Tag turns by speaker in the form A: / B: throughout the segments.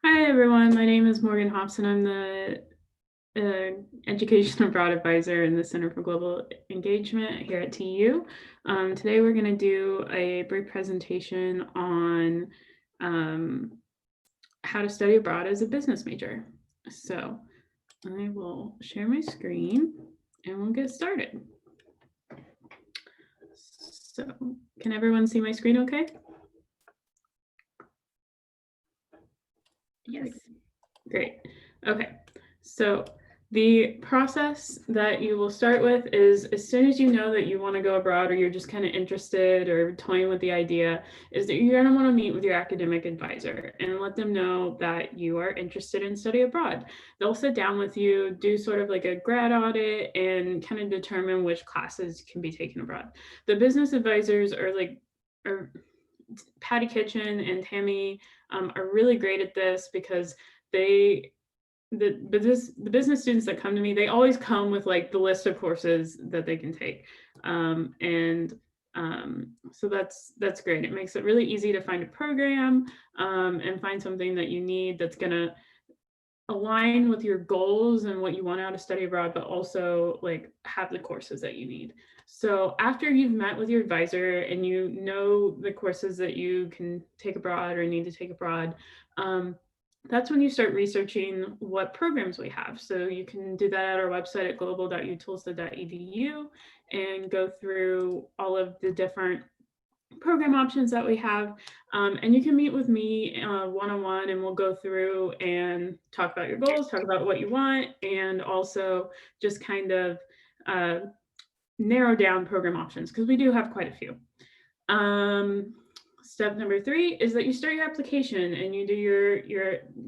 A: Hi everyone, my name is Morgan Hobson. I'm the Education Abroad Advisor in the Center for Global Engagement here at TU. Today we're going to do a brief presentation on how to study abroad as a business major. So I will share my screen and we'll get started. So can everyone see my screen okay?
B: Yes.
A: Great. Okay. So the process that you will start with is as soon as you know that you want to go abroad or you're just kind of interested or toying with the idea, is that you're going to want to meet with your academic advisor and let them know that you are interested in study abroad. They'll sit down with you, do sort of like a grad audit and kind of determine which classes can be taken abroad. The business advisors are Patty Kitchen and Tammy are really great at this because the business students that come to me, they always come with like the list of courses that they can take. So that's great. It makes it really easy to find a program and find something that you need that's going to align with your goals and what you want out of study abroad, but also like have the courses that you need. So after you've met with your advisor and you know the courses that you can take abroad or need to take abroad, that's when you start researching what programs we have. So you can do that at our website at global.utulsa.edu and go through all of the different program options that we have. And you can meet with me one-on-one and we'll go through and talk about your goals, talk about what you want, and also just kind of narrow down program options because we do have quite a few. Step number 3 is that you start your application and you do your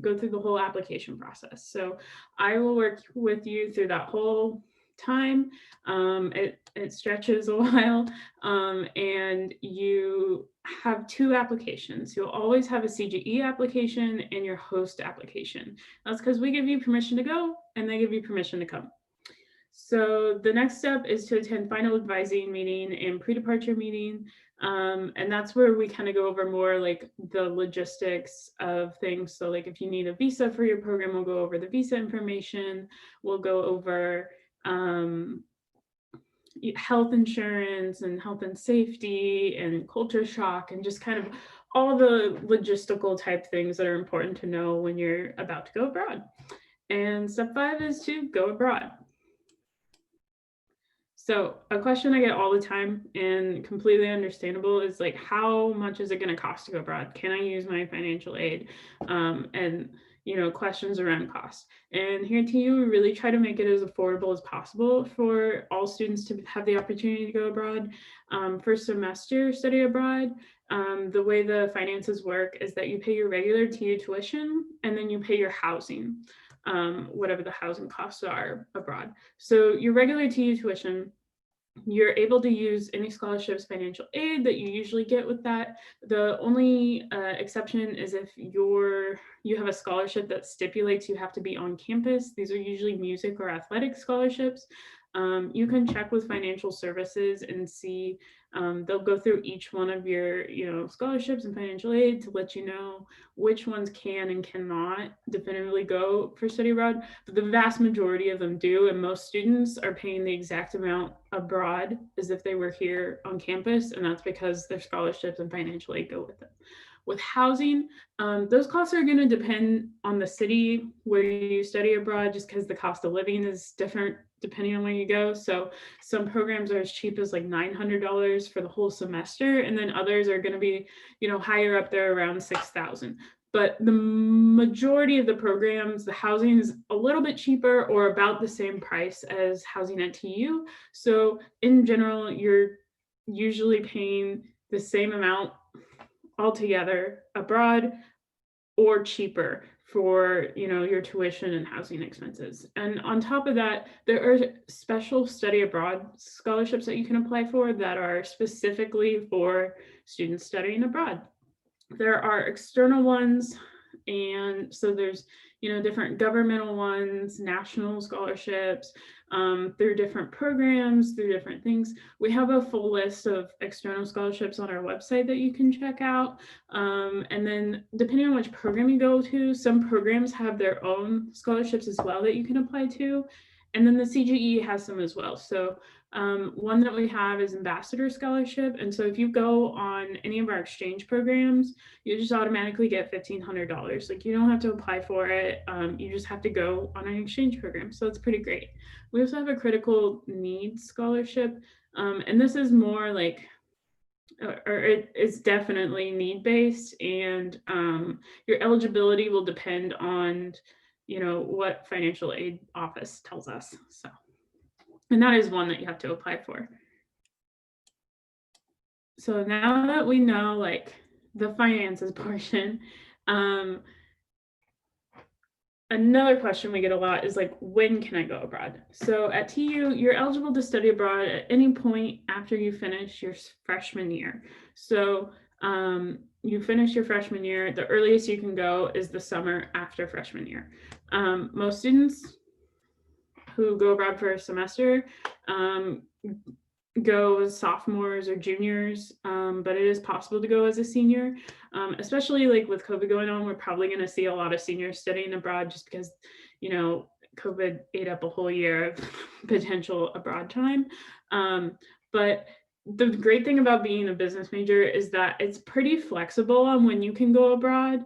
A: go through the whole application process. So I will work with you through that whole time. It stretches a while, and you have 2 applications. You'll always have a CGE application and your host application. That's because we give you permission to go and they give you permission to come. So the next step is to attend final advising meeting and pre-departure meeting. And that's where we kind of go over more like the logistics of things. So like if you need a visa for your program, we'll go over the visa information. We'll go over health insurance and health and safety and culture shock and just kind of all the logistical type things that are important to know when you're about to go abroad. And step 5 is to go abroad. So a question I get all the time and completely understandable is like, how much is it going to cost to go abroad? Can I use my financial aid? And questions around cost. And here at TU, we really try to make it as affordable as possible for all students to have the opportunity to go abroad. First semester study abroad, the way the finances work is that you pay your regular TU tuition and then you pay your housing, whatever the housing costs are abroad. So your regular TU tuition, you're able to use any scholarships, financial aid that you usually get with that. The only exception is if you have a scholarship that stipulates you have to be on campus. These are usually music or athletic scholarships. You can check with financial services and see, they'll go through each one of your scholarships and financial aid to let you know which ones can and cannot definitively go for study abroad. But the vast majority of them do, and most students are paying the exact amount abroad as if they were here on campus, and that's because their scholarships and financial aid go with it. With housing, those costs are going to depend on the city where you study abroad, just because the cost of living is different depending on where you go. So some programs are as cheap as like $900 for the whole semester, and then others are going to be, higher up there around $6,000. But the majority of the programs, the housing is a little bit cheaper or about the same price as housing at TU. So in general, you're usually paying the same amount altogether abroad or cheaper for your tuition and housing expenses. And on top of that, there are special study abroad scholarships that you can apply for that are specifically for students studying abroad. There are external ones And so there's, different governmental ones, national scholarships, through different programs, through different things. We have a full list of external scholarships on our website that you can check out. And then depending on which program you go to, some programs have their own scholarships as well that you can apply to. And then the CGE has some as well. So one that we have is Ambassador Scholarship. And so if you go on any of our exchange programs, you just automatically get $1,500. Like you don't have to apply for it. You just have to go on an exchange program. So it's pretty great. We also have a critical needs scholarship. And this is more like, or it's definitely need-based, and your eligibility will depend on, what financial aid office tells us. So. And that is one that you have to apply for. So now that we know like the finances portion, another question we get a lot is like, when can I go abroad? So at TU, you're eligible to study abroad at any point after you finish your freshman year. So you finish your freshman year, the earliest you can go is the summer after freshman year. Most students who go abroad for a semester go as sophomores or juniors, but it is possible to go as a senior, especially like with COVID going on. We're probably going to see a lot of seniors studying abroad just because, COVID ate up a whole year of potential abroad time. But the great thing about being a business major is that it's pretty flexible on when you can go abroad.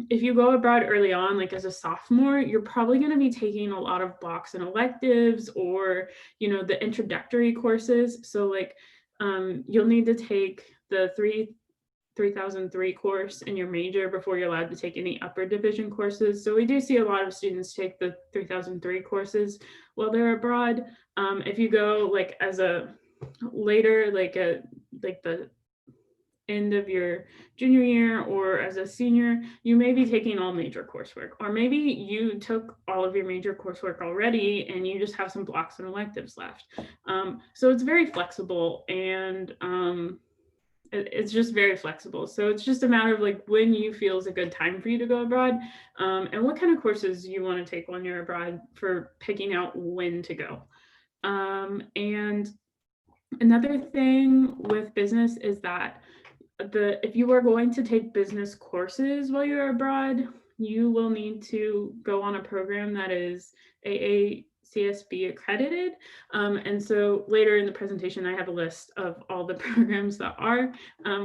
A: If you go abroad early on, like as a sophomore, you're probably going to be taking a lot of blocks and electives or, the introductory courses. So like you'll need to take the 3003 course in your major before you're allowed to take any upper division courses. So we do see a lot of students take the 3003 courses while they're abroad. If you go like as a later, like the end of your junior year or as a senior, you may be taking all major coursework, or maybe you took all of your major coursework already and you just have some blocks and electives left. So it's very flexible, and it's just very flexible. So it's just a matter of like when you feel is a good time for you to go abroad, and what kind of courses you want to take when you're abroad for picking out when to go. And another thing with business is that if you are going to take business courses while you're abroad, you will need to go on a program that is AACSB accredited. And so later in the presentation, I have a list of all the programs that are.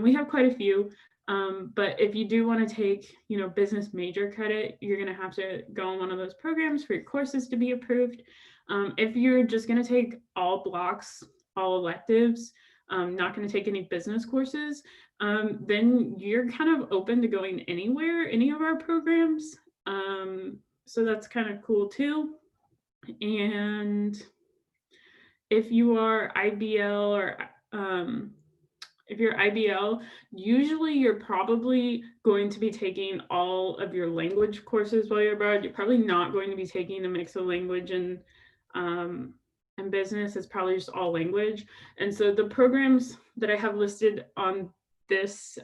A: We have quite a few, but if you do want to take, business major credit, you're going to have to go on one of those programs for your courses to be approved. If you're just going to take all blocks, all electives, not going to take any business courses, then you're kind of open to going anywhere, any of our programs. So that's kind of cool too. And if you are IBL or if you're IBL, usually you're probably going to be taking all of your language courses while you're abroad. You're probably not going to be taking a mix of language and business. Is probably just all language. And so the programs that I have listed on this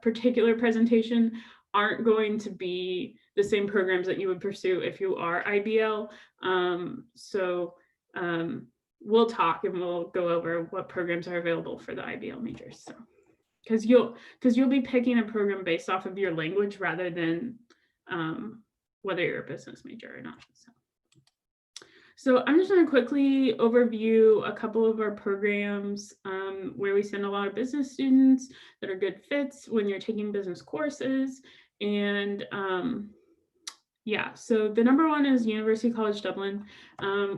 A: particular presentation aren't going to be the same programs that you would pursue if you are IBL. We'll talk and we'll go over what programs are available for the IBL majors. So, because you'll be picking a program based off of your language rather than whether you're a business major or not. So I'm just going to quickly overview a couple of our programs where we send a lot of business students that are good fits when you're taking business courses. And so the number one is University College Dublin.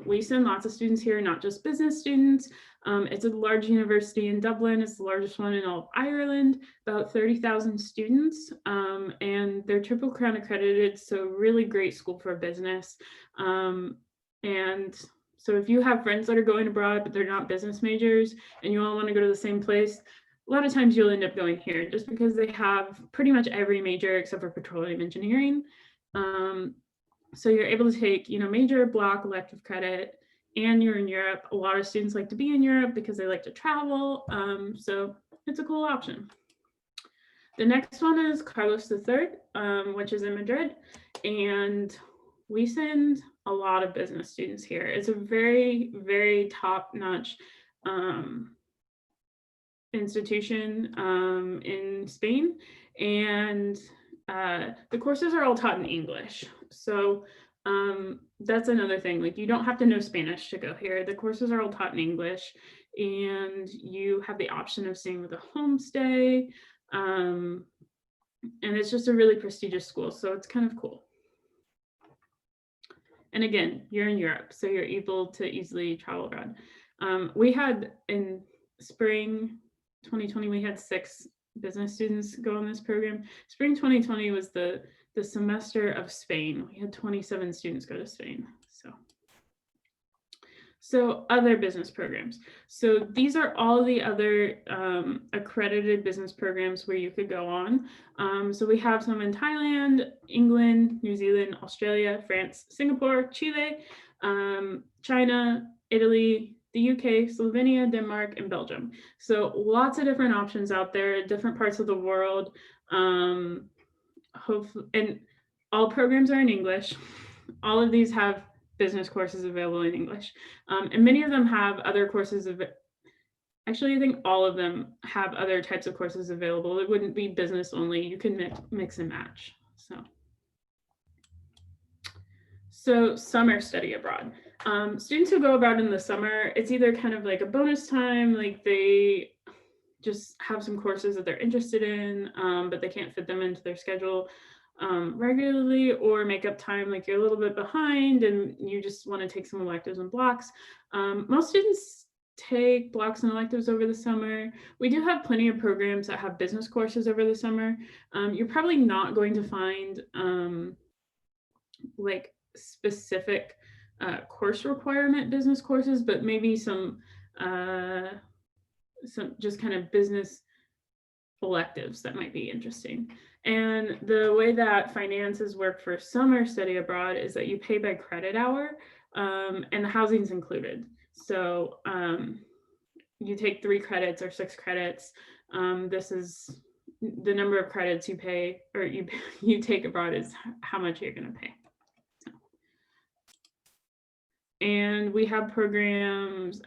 A: We send lots of students here, not just business students. It's a large university in Dublin. It's the largest one in all of Ireland, about 30,000 students, and they're Triple Crown accredited, so really great school for business. And so if you have friends that are going abroad, but they're not business majors and you all want to go to the same place, a lot of times you'll end up going here just because they have pretty much every major except for petroleum engineering. So you're able to take, major, block, elective credit, and you're in Europe. A lot of students like to be in Europe because they like to travel. So it's a cool option. The next one is Carlos III, which is in Madrid, and we send a lot of business students here. It's a very, very top-notch institution in Spain, and the courses are all taught in English. So that's another thing. Like, you don't have to know Spanish to go here. The courses are all taught in English, and you have the option of staying with a homestay. And it's just a really prestigious school, so it's kind of cool. And again, you're in Europe, so you're able to easily travel abroad. We had in spring 2020, we had 6 business students go on this program. Spring 2020 was the semester of Spain. We had 27 students go to Spain. So other business programs. So these are all the other accredited business programs where you could go on. So we have some in Thailand, England, New Zealand, Australia, France, Singapore, Chile, China, Italy, the UK, Slovenia, Denmark, and Belgium. So lots of different options out there, different parts of the world. Hopefully, and all programs are in English. All of these have business courses available in English. And many of them have other courses actually, I think all of them have other types of courses available. It wouldn't be business only. You can mix and match. So summer study abroad. Students who go abroad in the summer, it's either kind of like a bonus time, like they just have some courses that they're interested in, but they can't fit them into their schedule regularly, or make up time, like you're a little bit behind and you just want to take some electives and blocks. Most students take blocks and electives over the summer. We do have plenty of programs that have business courses over the summer. You're probably not going to find like specific course requirement business courses, but maybe some just kind of business electives that might be interesting. And the way that finances work for summer study abroad is that you pay by credit hour, and the housing's included. So you take 3 credits or 6 credits. This is the number of credits you pay, or you take abroad, is how much you're going to pay. And we have programs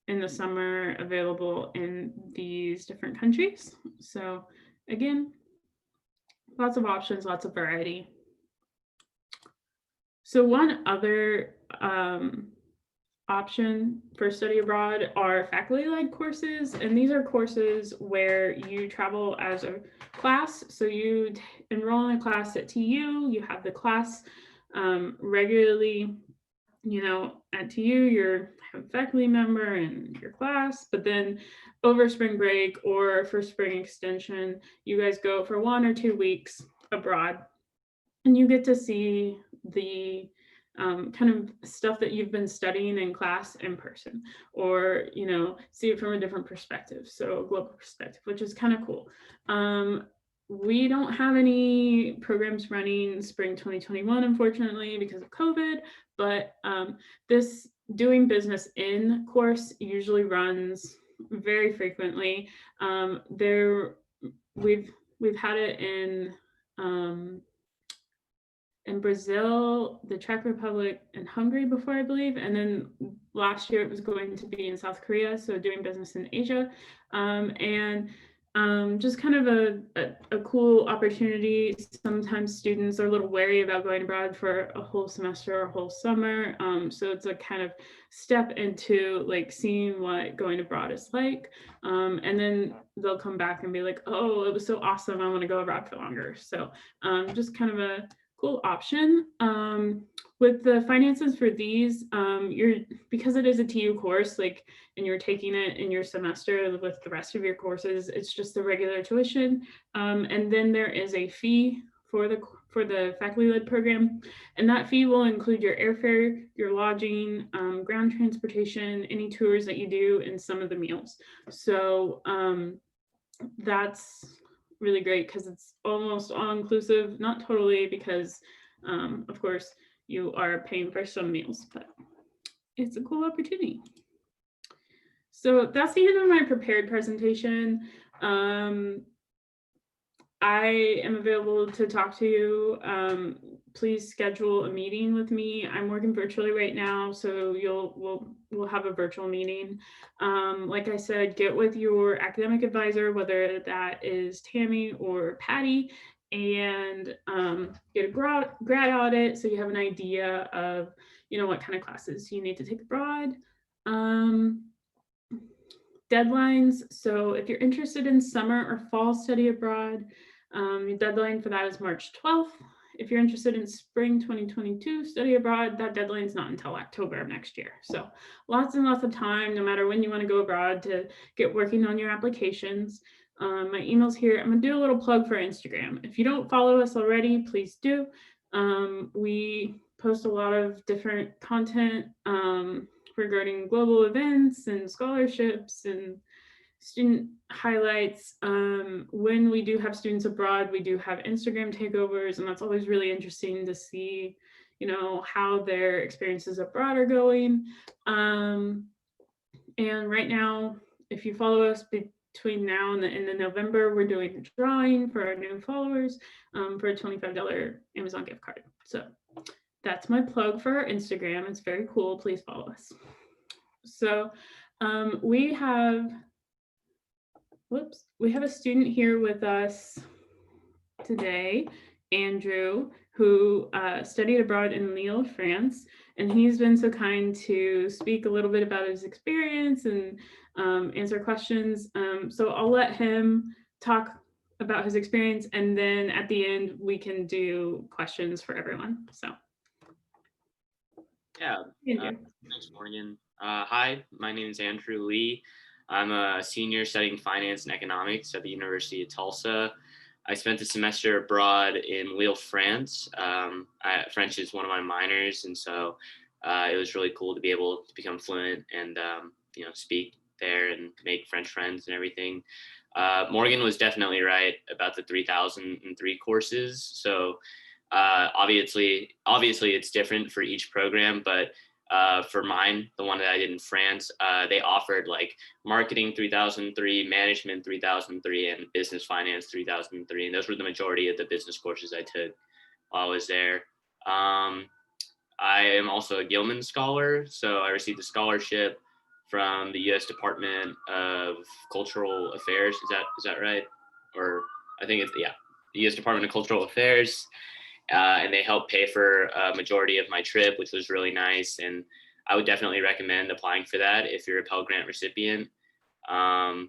A: in the summer available in these different countries. So again, lots of options, lots of variety. So one other option for study abroad are faculty-led courses, and these are courses where you travel as a class. So you enroll in a class at TU, you have the class regularly. You know, at TU, you're a faculty member in your class, but then over spring break or for spring extension, you guys go for 1 or 2 weeks abroad, and you get to see the kind of stuff that you've been studying in class in person, or, you know, see it from a different perspective. So a global perspective, which is kind of cool. We don't have any programs running spring 2021, unfortunately, because of COVID, but this doing business in course usually runs very frequently. We've had it in Brazil, the Czech Republic, and Hungary before, I believe. And then last year it was going to be in South Korea, so doing business in Asia. Just kind of a cool opportunity. Sometimes students are a little wary about going abroad for a whole semester or a whole summer. So it's a kind of step into like seeing what going abroad is like. And then they'll come back and be like, oh, it was so awesome, I want to go abroad for longer. So just kind of a cool option. With the finances for these, because it is a TU course, like, and you're taking it in your semester with the rest of your courses, it's just the regular tuition. And then there is a fee for the faculty-led program, and that fee will include your airfare, your lodging, ground transportation, any tours that you do, and some of the meals. So that's really great because it's almost all inclusive, not totally, because of course you are paying for some meals, but it's a cool opportunity. So that's the end of my prepared presentation. I am available to talk to you. Please schedule a meeting with me. I'm working virtually right now, so we'll have a virtual meeting. Like I said, get with your academic advisor, whether that is Tammy or Patty, and get a grad audit so you have an idea of what kind of classes you need to take abroad. Deadlines. So if you're interested in summer or fall study abroad, your deadline for that is March 12th. If you're interested in spring 2022 study abroad, that deadline is not until October of next year. So lots and lots of time, no matter when you want to go abroad, to get working on your applications. My email's here. I'm going to do a little plug for Instagram. If you don't follow us already, please do. We post a lot of different content regarding global events and scholarships and student highlights. When we do have students abroad, we do have Instagram takeovers, and that's always really interesting to see, how their experiences abroad are going. And right now, if you follow us between now and the end of November, we're doing a drawing for our new followers for a $25 Amazon gift card. So that's my plug for our Instagram. It's very cool. Please follow us. So we have a student here with us today, Andrew, who studied abroad in Lille, France, and he's been so kind to speak a little bit about his experience and answer questions. So I'll let him talk about his experience, and then at the end we can do questions for everyone. So
B: yeah, thanks, Morgan. Hi, my name is Andrew Lee. I'm a senior studying finance and economics at the University of Tulsa. I spent a semester abroad in Lille, France. French is one of my minors, and so it was really cool to be able to become fluent and speak there and make French friends and everything. Morgan was definitely right about the 3003 courses. So obviously it's different for each program, but for mine, the one that I did in France, they offered like marketing 3003, management 3003, and business finance 3003. And those were the majority of the business courses I took while I was there. I am also a Gilman scholar, so I received a scholarship from the U.S. Department of Cultural Affairs. Is that right? Or I think it's, yeah, the U.S. Department of Cultural Affairs. And they helped pay for a majority of my trip, which was really nice. And I would definitely recommend applying for that if you're a Pell Grant recipient. Yeah,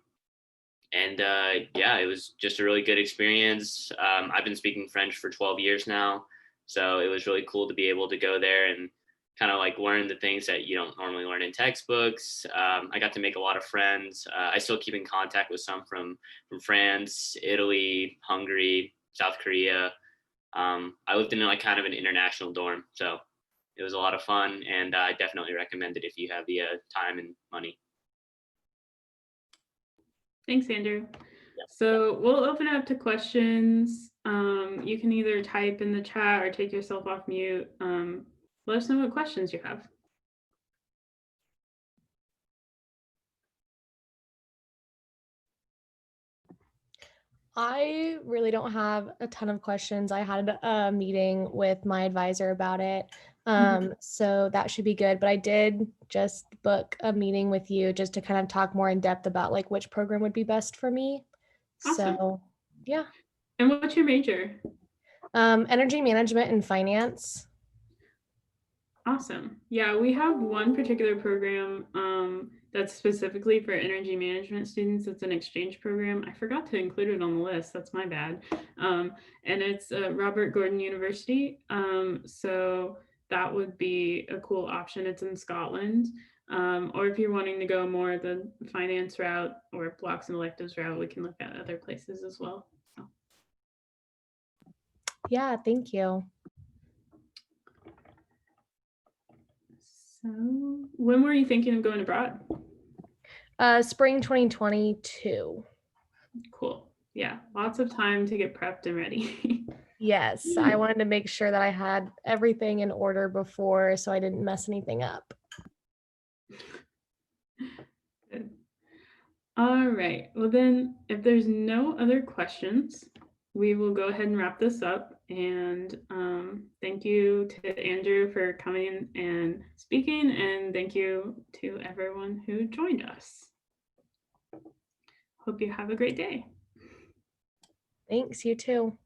B: it was just a really good experience. I've been speaking French for 12 years now, so it was really cool to be able to go there and kind of like learn the things that you don't normally learn in textbooks. I got to make a lot of friends. I still keep in contact with some from France, Italy, Hungary, South Korea. I lived in like kind of an international dorm, so it was a lot of fun, and I definitely recommend it if you have the time and money.
A: Thanks, Andrew. Yep. So we'll open it up to questions. You can either type in the chat or take yourself off mute. Let us know what questions you have.
C: I really don't have a ton of questions. I had a meeting with my advisor about it. So that should be good. But I did just book a meeting with you just to kind of talk more in depth about like which program would be best for me. Awesome. So yeah.
A: And what's your major?
C: Energy management and finance.
A: Awesome. Yeah, we have one particular program that's specifically for energy management students. It's an exchange program. I forgot to include it on the list. That's my bad. And it's Robert Gordon University. So that would be a cool option. It's in Scotland. Or if you're wanting to go more the finance route or blocks and electives route, we can look at other places as well. So.
C: Yeah, thank you.
A: So when were you thinking of going abroad?
C: Spring 2022.
A: Cool. Yeah, lots of time to get prepped and ready.
C: Yes, I wanted to make sure that I had everything in order before so I didn't mess anything up.
A: Good. All right. Well, then, if there's no other questions, we will go ahead and wrap this up. And thank you to Andrew for coming and speaking. And thank you to everyone who joined us. Hope you have a great day.
C: Thanks, you too.